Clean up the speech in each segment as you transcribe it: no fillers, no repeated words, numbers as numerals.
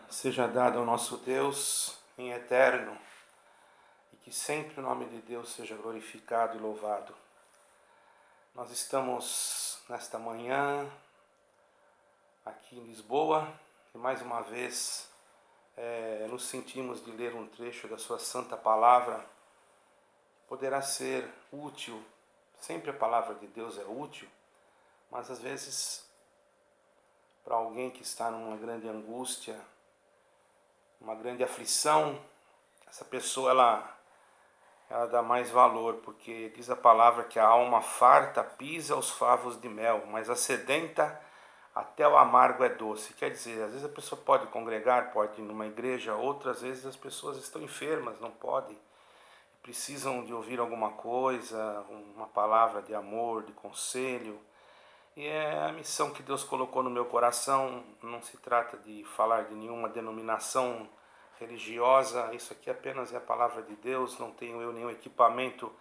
seja dado ao nosso Deus em eterno e que sempre o nome de Deus seja glorificado e louvado. Nós estamos nesta manhã aqui em Lisboa e mais uma vez nos sentimos de ler um trecho da sua santa palavra. Poderá ser útil, sempre a palavra de Deus é útil, mas às vezes para alguém que está numa grande angústia, uma grande aflição, essa pessoa ela dá mais valor, porque diz a palavra que a alma farta pisa os favos de mel, mas a sedenta até o amargo é doce. Quer dizer, às vezes a pessoa pode congregar, pode ir numa igreja, outras vezes as pessoas estão enfermas, não podem, precisam de ouvir alguma coisa, uma palavra de amor, de conselho. E é a missão que Deus colocou no meu coração. Não se trata de falar de nenhuma denominação religiosa, isso aqui apenas é a palavra de Deus. Não tenho eu nenhum equipamento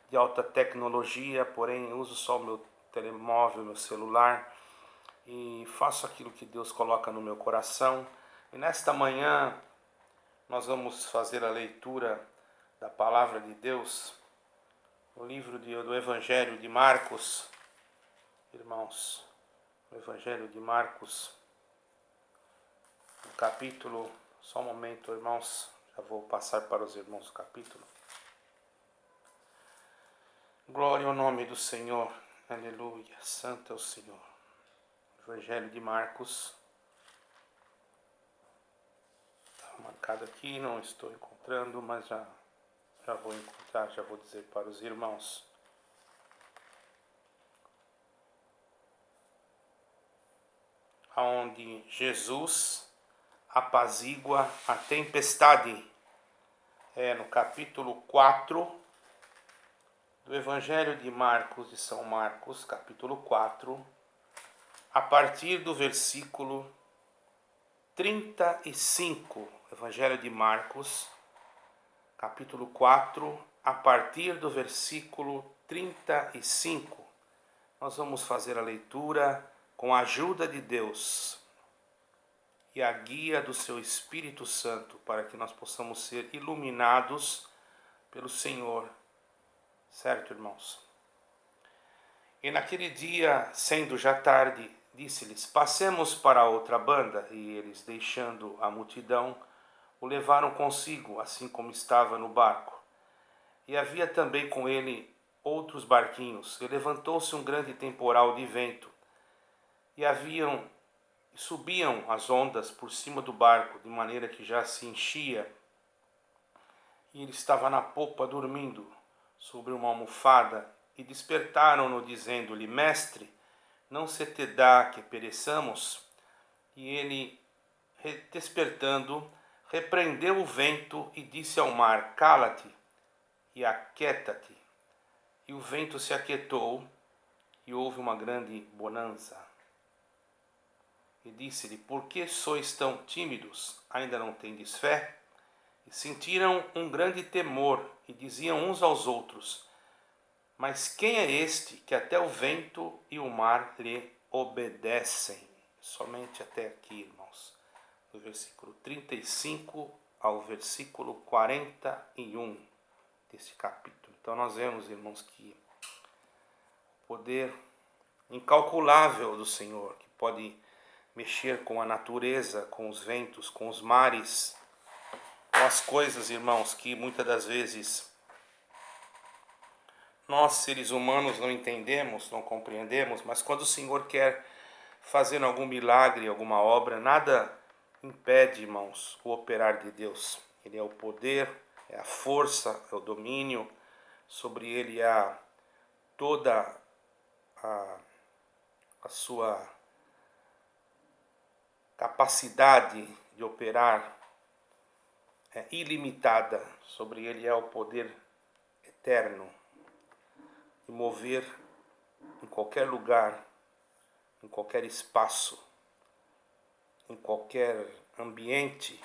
de alta tecnologia, porém uso só o meu telemóvel, meu celular, e faço aquilo que Deus coloca no meu coração. E nesta manhã nós vamos fazer a leitura da palavra de Deus, o livro do Evangelho de Marcos. Irmãos, o Evangelho de Marcos, no capítulo, só um momento, irmãos, já vou passar para os irmãos o capítulo. Glória ao nome do Senhor, aleluia, santo é o Senhor. Evangelho de Marcos, está marcado aqui, não estou encontrando, mas já vou encontrar, já vou dizer para os irmãos. Onde Jesus apazigua a tempestade. É no capítulo 4 do Evangelho de Marcos, de São Marcos, capítulo 4, a partir do versículo 35. Evangelho de Marcos, capítulo 4, a partir do versículo 35. Nós vamos fazer a leitura com a ajuda de Deus e a guia do seu Espírito Santo, para que nós possamos ser iluminados pelo Senhor. Certo, irmãos? E naquele dia, sendo já tarde, disse-lhes: passemos para a outra banda. E eles, deixando a multidão, o levaram consigo, assim como estava no barco. E havia também com ele outros barquinhos. E levantou-se um grande temporal de vento, e subiam as ondas por cima do barco, de maneira que já se enchia. E ele estava na popa dormindo sobre uma almofada, e despertaram-no, dizendo-lhe: Mestre, não se te dá que pereçamos? E ele, despertando, repreendeu o vento e disse ao mar: Cala-te e aquieta-te. E o vento se aquietou, e houve uma grande bonança. E disse-lhe: Por que sois tão tímidos? Ainda não tendes fé? E sentiram um grande temor, e diziam uns aos outros: Mas quem é este que até o vento e o mar lhe obedecem? Somente até aqui, irmãos. Do versículo 35 ao versículo 41 desse capítulo. Então nós vemos, irmãos, que o poder incalculável do Senhor, que pode mexer com a natureza, com os ventos, com os mares, com as coisas, irmãos, que muitas das vezes nós, seres humanos, não entendemos, não compreendemos, mas quando o Senhor quer fazer algum milagre, alguma obra, nada impede, irmãos, o operar de Deus. Ele é o poder, é a força, é o domínio, sobre ele há toda a sua capacidade de operar é ilimitada, sobre ele é o poder eterno de mover em qualquer lugar, em qualquer espaço, em qualquer ambiente.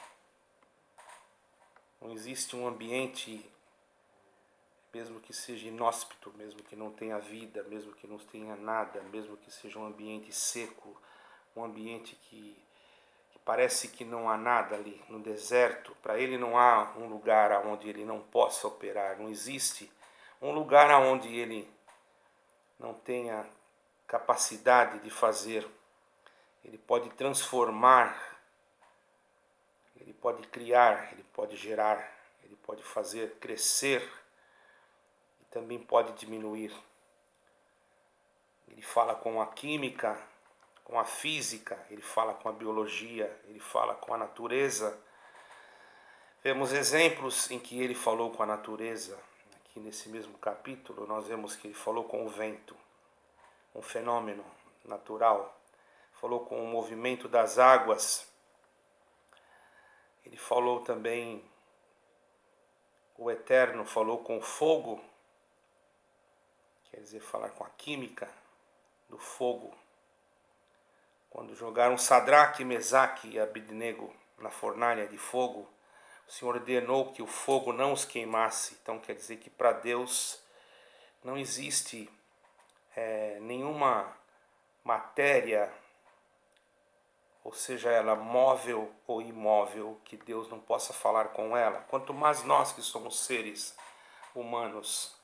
Não existe um ambiente, mesmo que seja inóspito, mesmo que não tenha vida, mesmo que não tenha nada, mesmo que seja um ambiente seco, um ambiente que parece que não há nada ali no deserto. Para ele não há um lugar onde ele não possa operar, não existe um lugar onde ele não tenha capacidade de fazer. Ele pode transformar, ele pode criar, ele pode gerar, ele pode fazer crescer e também pode diminuir. Ele fala com a química, com a física, ele fala com a biologia, ele fala com a natureza. Vemos exemplos em que ele falou com a natureza. Aqui nesse mesmo capítulo nós vemos que ele falou com o vento, um fenômeno natural. Falou com o movimento das águas. Ele falou também, o Eterno falou com o fogo, quer dizer, falar com a química do fogo. Quando jogaram Sadraque, Mesaque e Abednego na fornalha de fogo, o Senhor ordenou que o fogo não os queimasse. Então quer dizer que para Deus não existe nenhuma matéria, ou seja ela móvel ou imóvel, que Deus não possa falar com ela. Quanto mais nós que somos seres humanos.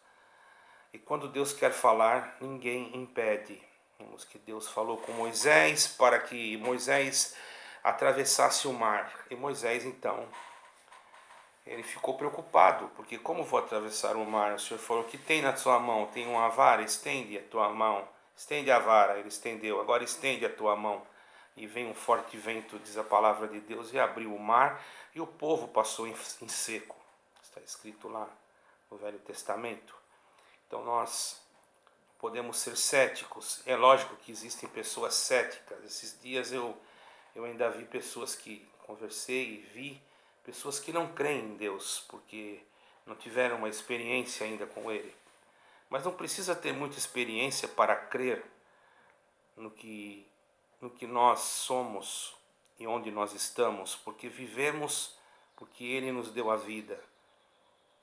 E quando Deus quer falar, ninguém impede. Vemos que Deus falou com Moisés para que Moisés atravessasse o mar. E Moisés então, ele ficou preocupado, porque como vou atravessar o mar? O Senhor falou, o que tem na tua mão? Tem uma vara? Estende a tua mão. Estende a vara. Ele estendeu. Agora estende a tua mão. E veio um forte vento, diz a palavra de Deus, e abriu o mar, e o povo passou em seco. Está escrito lá no Velho Testamento. Então nós podemos ser céticos. É lógico que existem pessoas céticas. Esses dias eu ainda vi pessoas que conversei e vi pessoas que não creem em Deus, porque não tiveram uma experiência ainda com Ele. Mas não precisa ter muita experiência para crer no que nós somos e onde nós estamos, porque vivemos porque Ele nos deu a vida.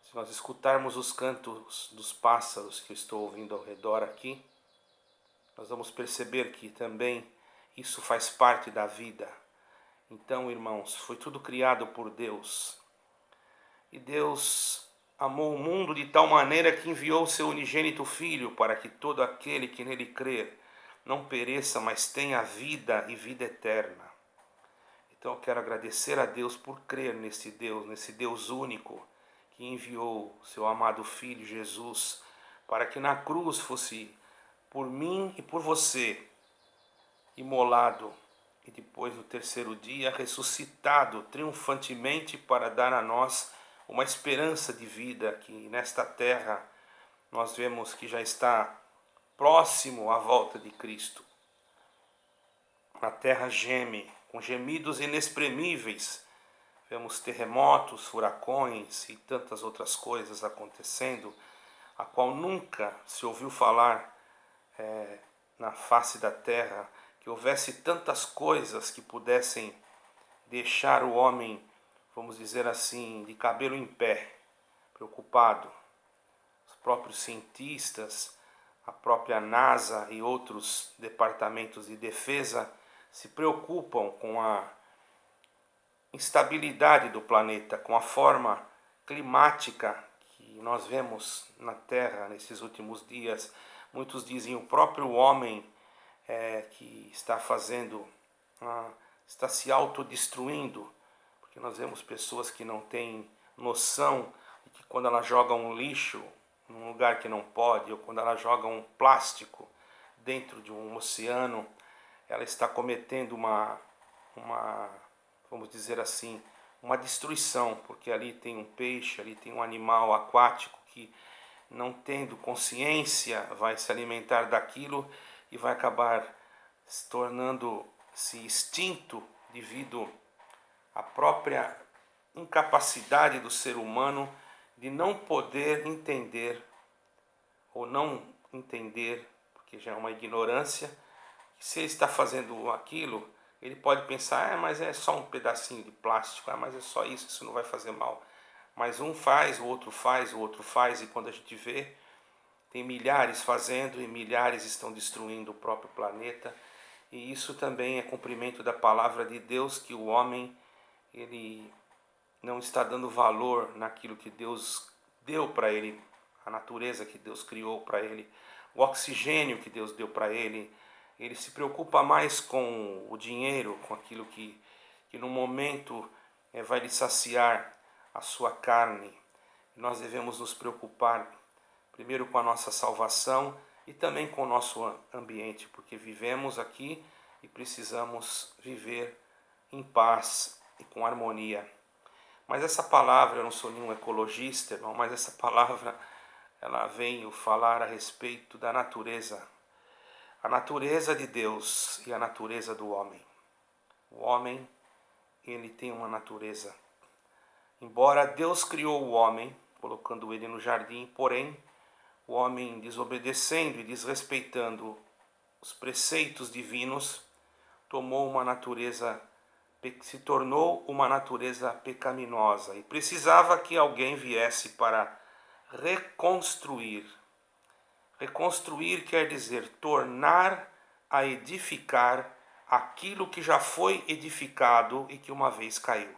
Se nós escutarmos os cantos dos pássaros que eu estou ouvindo ao redor aqui, nós vamos perceber que também isso faz parte da vida. Então, irmãos, foi tudo criado por Deus. E Deus amou o mundo de tal maneira que enviou o seu unigênito Filho para que todo aquele que nele crer não pereça, mas tenha vida e vida eterna. Então eu quero agradecer a Deus por crer nesse Deus único, que enviou seu amado Filho Jesus para que na cruz fosse por mim e por você imolado e depois no terceiro dia ressuscitado triunfantemente para dar a nós uma esperança de vida que nesta terra nós vemos que já está próximo à volta de Cristo. A terra geme com gemidos inexprimíveis. Vemos terremotos, furacões e tantas outras coisas acontecendo, a qual nunca se ouviu falar na face da terra, que houvesse tantas coisas que pudessem deixar o homem, vamos dizer assim, de cabelo em pé, preocupado. Os próprios cientistas, a própria NASA e outros departamentos de defesa se preocupam com a instabilidade do planeta, com a forma climática que nós vemos na Terra nesses últimos dias. Muitos dizem o próprio homem que está está se autodestruindo, porque nós vemos pessoas que não têm noção de que quando ela joga um lixo num lugar que não pode, ou quando ela joga um plástico dentro de um oceano, ela está cometendo vamos dizer assim, uma destruição, porque ali tem um peixe, ali tem um animal aquático que, não tendo consciência, vai se alimentar daquilo e vai acabar se tornando-se extinto devido à própria incapacidade do ser humano de não poder entender, ou não entender, porque já é uma ignorância, que se ele está fazendo aquilo, ele pode pensar, mas é só um pedacinho de plástico, mas é só isso não vai fazer mal. Mas um faz, o outro faz, e quando a gente vê, tem milhares fazendo e milhares estão destruindo o próprio planeta. E isso também é cumprimento da palavra de Deus, que o homem ele não está dando valor naquilo que Deus deu para ele, a natureza que Deus criou para ele, o oxigênio que Deus deu para ele. Ele se preocupa mais com o dinheiro, com aquilo que no momento vai lhe saciar a sua carne. Nós devemos nos preocupar primeiro com a nossa salvação e também com o nosso ambiente, porque vivemos aqui e precisamos viver em paz e com harmonia. Mas essa palavra, eu não sou nenhum ecologista, irmão, mas essa palavra ela veio falar a respeito da natureza. A natureza de Deus e a natureza do homem. O homem, ele tem uma natureza. Embora Deus criou o homem, colocando ele no jardim, porém, o homem desobedecendo e desrespeitando os preceitos divinos, tomou uma natureza, se tornou uma natureza pecaminosa e precisava que alguém viesse para reconstruir. Reconstruir quer dizer tornar a edificar aquilo que já foi edificado e que uma vez caiu.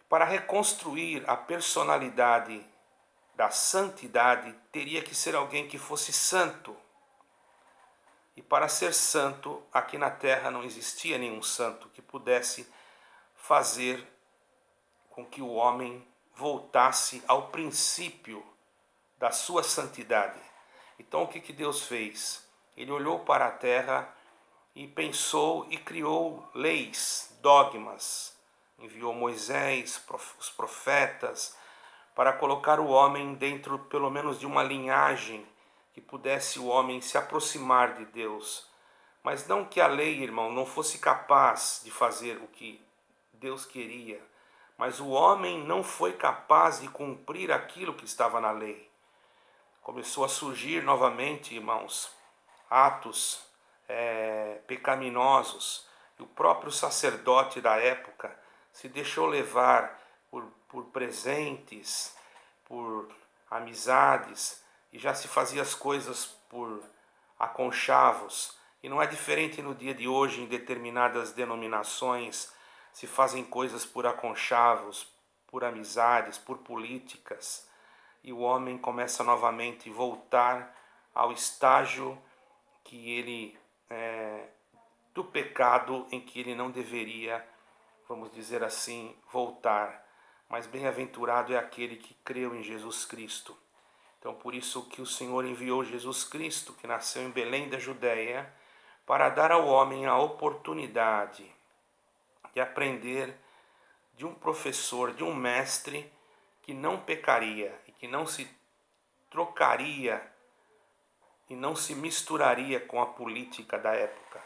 Para reconstruir a personalidade da santidade, teria que ser alguém que fosse santo. E para ser santo, aqui na terra não existia nenhum santo que pudesse fazer com que o homem voltasse ao princípio da sua santidade. Então o que Deus fez? Ele olhou para a terra e pensou e criou leis, dogmas. Enviou Moisés, os profetas, para colocar o homem dentro pelo menos de uma linhagem que pudesse o homem se aproximar de Deus. Mas não que a lei, irmão, não fosse capaz de fazer o que Deus queria, mas o homem não foi capaz de cumprir aquilo que estava na lei. Começou a surgir novamente, irmãos, atos pecaminosos. E o próprio sacerdote da época se deixou levar por presentes, por amizades, e já se fazia as coisas por aconchavos. E não é diferente no dia de hoje, em determinadas denominações, se fazem coisas por aconchavos, por amizades, por políticas. E o homem começa novamente a voltar ao estágio que ele do pecado em que ele não deveria, vamos dizer assim, voltar. Mas bem-aventurado é aquele que creu em Jesus Cristo. Então por isso que o Senhor enviou Jesus Cristo, que nasceu em Belém da Judéia, para dar ao homem a oportunidade de aprender de um professor, de um mestre que não pecaria e que não se trocaria e não se misturaria com a política da época.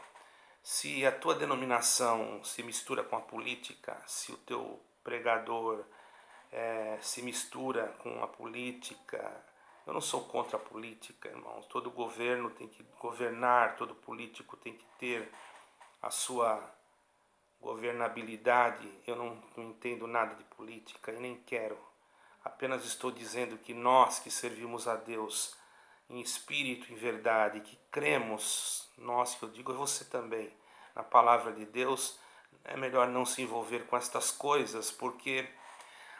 Se a tua denominação se mistura com a política, se o teu pregador se mistura com a política, eu não sou contra a política, irmãos. Todo governo tem que governar, todo político tem que ter a sua governabilidade. Eu não entendo nada de política e nem quero. Apenas estou dizendo que nós que servimos a Deus em espírito, em verdade, que cremos, nós que eu digo, é você também, na palavra de Deus, é melhor não se envolver com estas coisas, porque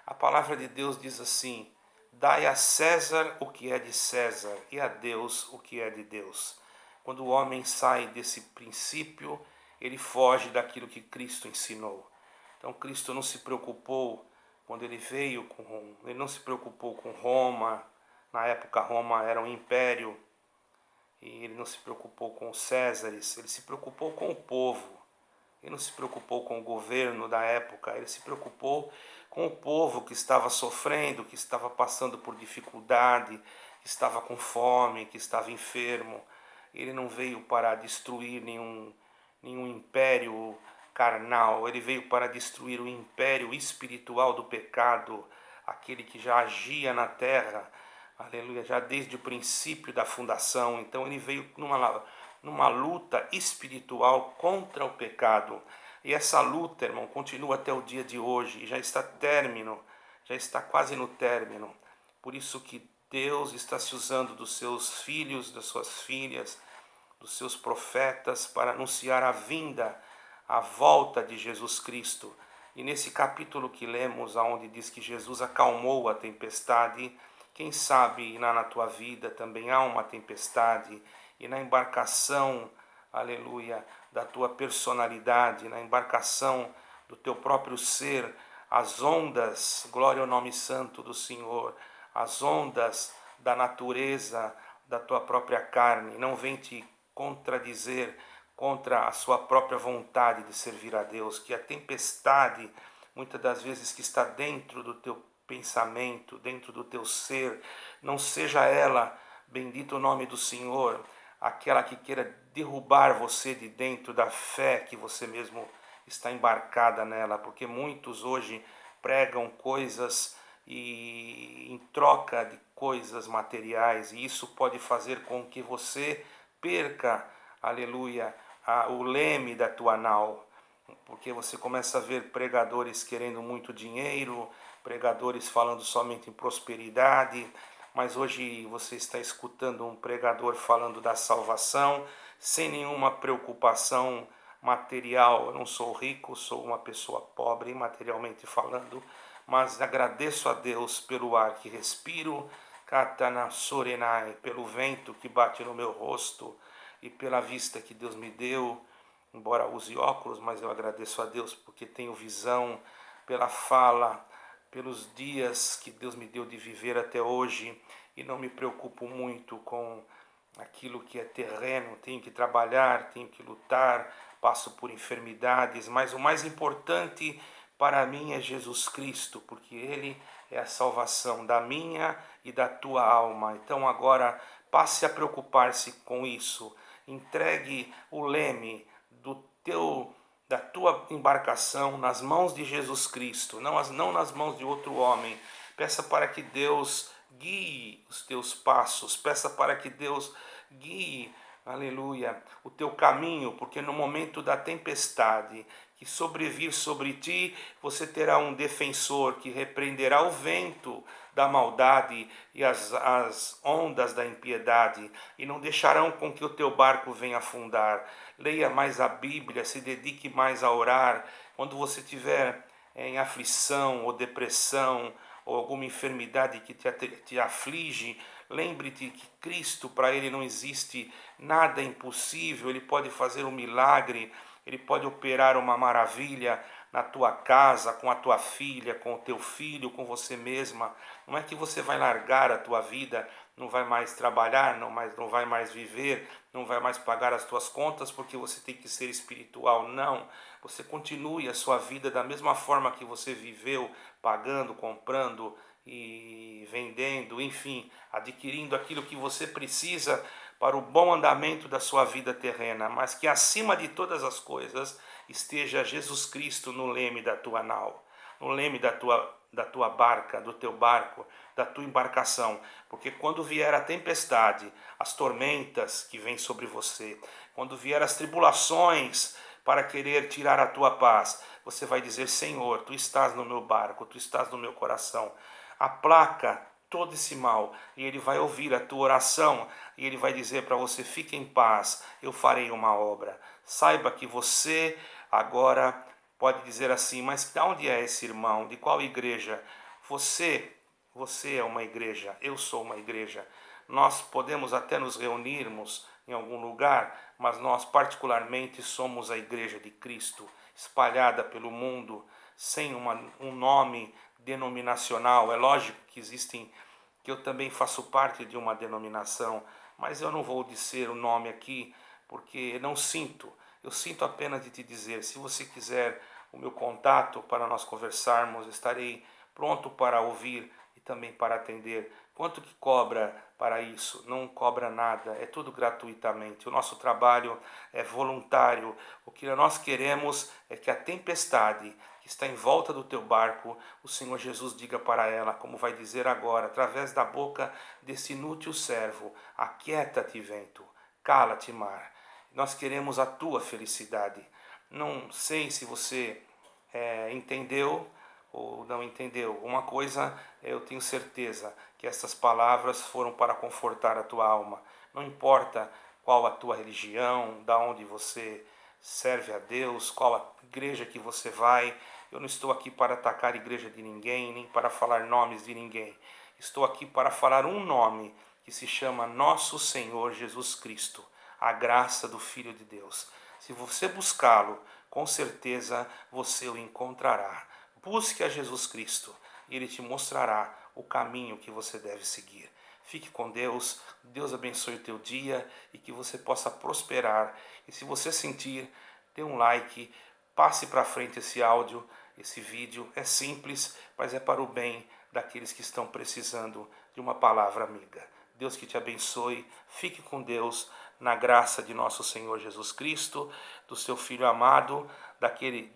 a palavra de Deus diz assim: dai a César o que é de César e a Deus o que é de Deus. Quando o homem sai desse princípio, ele foge daquilo que Cristo ensinou. Então Cristo não se preocupou quando ele veio ele não se preocupou com Roma. Na época Roma era um império e ele não se preocupou com os Césares, ele se preocupou com o povo. Ele não se preocupou com o governo da época, ele se preocupou com o povo que estava sofrendo, que estava passando por dificuldade, que estava com fome, que estava enfermo. Ele não veio para destruir nenhum império carnal, ele veio para destruir o império espiritual do pecado, aquele que já agia na terra, aleluia, já desde o princípio da fundação. Então ele veio numa luta espiritual contra o pecado. E essa luta, irmão, continua até o dia de hoje, já está quase no término. Por isso que Deus está se usando dos seus filhos, das suas filhas, dos seus profetas para anunciar a vinda, a volta de Jesus Cristo. E nesse capítulo que lemos, onde diz que Jesus acalmou a tempestade, quem sabe na tua vida também há uma tempestade, e na embarcação, aleluia, da tua personalidade, na embarcação do teu próprio ser, as ondas, glória ao nome santo do Senhor, as ondas da natureza, da tua própria carne, não vem te contradizer contra a sua própria vontade de servir a Deus, que a tempestade, muitas das vezes que está dentro do teu pensamento, dentro do teu ser, não seja ela, bendito o nome do Senhor, aquela que queira derrubar você de dentro da fé que você mesmo está embarcada nela, porque muitos hoje pregam coisas e em troca de coisas materiais, e isso pode fazer com que você perca, aleluia, o leme da tua nau, porque você começa a ver pregadores querendo muito dinheiro, pregadores falando somente em prosperidade, mas hoje você está escutando um pregador falando da salvação, sem nenhuma preocupação material. Eu não sou rico, sou uma pessoa pobre materialmente falando, mas agradeço a Deus pelo ar que respiro, Katana Sorenai, pelo vento que bate no meu rosto e pela vista que Deus me deu, embora use óculos, mas eu agradeço a Deus porque tenho visão, pela fala, pelos dias que Deus me deu de viver até hoje, e não me preocupo muito com aquilo que é terreno. Tenho que trabalhar, tenho que lutar, passo por enfermidades, mas o mais importante para mim é Jesus Cristo, porque Ele é a salvação da minha e da tua alma. Então agora passe a preocupar-se com isso, entregue o leme da tua embarcação nas mãos de Jesus Cristo, não nas mãos de outro homem. Peça para que Deus guie os teus passos, peça para que Deus guie, aleluia, o teu caminho, porque no momento da tempestade que sobrevir sobre ti, você terá um defensor que repreenderá o vento da maldade e as ondas da impiedade, e não deixarão com que o teu barco venha afundar. Leia mais a Bíblia, se dedique mais a orar. Quando você estiver em aflição ou depressão, ou alguma enfermidade que te aflige, lembre-te que Cristo, para Ele não existe nada impossível. Ele pode fazer um milagre, Ele pode operar uma maravilha na tua casa, com a tua filha, com o teu filho, com você mesma. Não é que você vai largar a tua vida, não vai mais trabalhar, não vai mais viver, não vai mais pagar as tuas contas porque você tem que ser espiritual. Não, você continue a sua vida da mesma forma que você viveu, pagando, comprando e vendendo, enfim, adquirindo aquilo que você precisa para o bom andamento da sua vida terrena, mas que acima de todas as coisas esteja Jesus Cristo no leme da tua nau, no leme da tua barca, do teu barco, da tua embarcação, porque quando vier a tempestade, as tormentas que vêm sobre você, quando vier as tribulações para querer tirar a tua paz, você vai dizer: Senhor, tu estás no meu barco, tu estás no meu coração, aplaca todo esse mal, e Ele vai ouvir a tua oração, e Ele vai dizer para você: fique em paz, eu farei uma obra. Saiba que você agora pode dizer assim: mas de onde é esse irmão? De qual igreja? Você é uma igreja, eu sou uma igreja. Nós podemos até nos reunirmos em algum lugar, mas nós particularmente somos a igreja de Cristo, espalhada pelo mundo, sem um nome denominacional. É lógico que que eu também faço parte de uma denominação, mas eu não vou dizer o nome aqui, porque não sinto. Eu sinto apenas de te dizer: se você quiser o meu contato para nós conversarmos, estarei pronto para ouvir e também para atender. Quanto que cobra para isso? Não cobra nada, é tudo gratuitamente. O nosso trabalho é voluntário. O que nós queremos é que a tempestade que está em volta do teu barco, o Senhor Jesus diga para ela, como vai dizer agora, através da boca desse inútil servo: aquieta-te, vento, cala-te, mar. Nós queremos a tua felicidade. Não sei se você entendeu ou não entendeu. Uma coisa eu tenho certeza, que essas palavras foram para confortar a tua alma. Não importa qual a tua religião, da onde você serve a Deus, qual a igreja que você vai. Eu não estou aqui para atacar a igreja de ninguém, nem para falar nomes de ninguém. Estou aqui para falar um nome que se chama Nosso Senhor Jesus Cristo, a graça do Filho de Deus. Se você buscá-lo, com certeza você o encontrará. Busque a Jesus Cristo e Ele te mostrará o caminho que você deve seguir. Fique com Deus, Deus abençoe o teu dia e que você possa prosperar. E se você sentir, dê um like, passe para frente esse áudio, esse vídeo. É simples, mas é para o bem daqueles que estão precisando de uma palavra amiga. Deus que te abençoe, fique com Deus, na graça de nosso Senhor Jesus Cristo, do seu Filho amado, daquele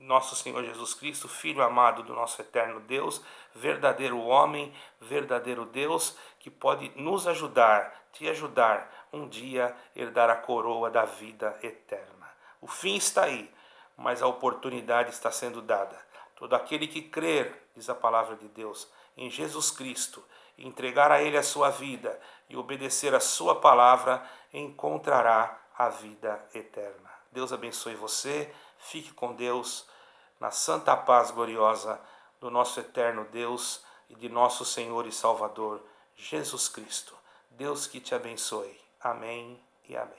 nosso Senhor Jesus Cristo, Filho amado do nosso eterno Deus, verdadeiro homem, verdadeiro Deus, que pode nos ajudar, te ajudar um dia a herdar a coroa da vida eterna. O fim está aí, mas a oportunidade está sendo dada. Todo aquele que crer, diz a palavra de Deus, em Jesus Cristo, entregar a Ele a sua vida e obedecer a sua palavra, encontrará a vida eterna. Deus abençoe você, fique com Deus, na santa paz gloriosa do nosso eterno Deus e de nosso Senhor e Salvador, Jesus Cristo. Deus que te abençoe. Amém e amém.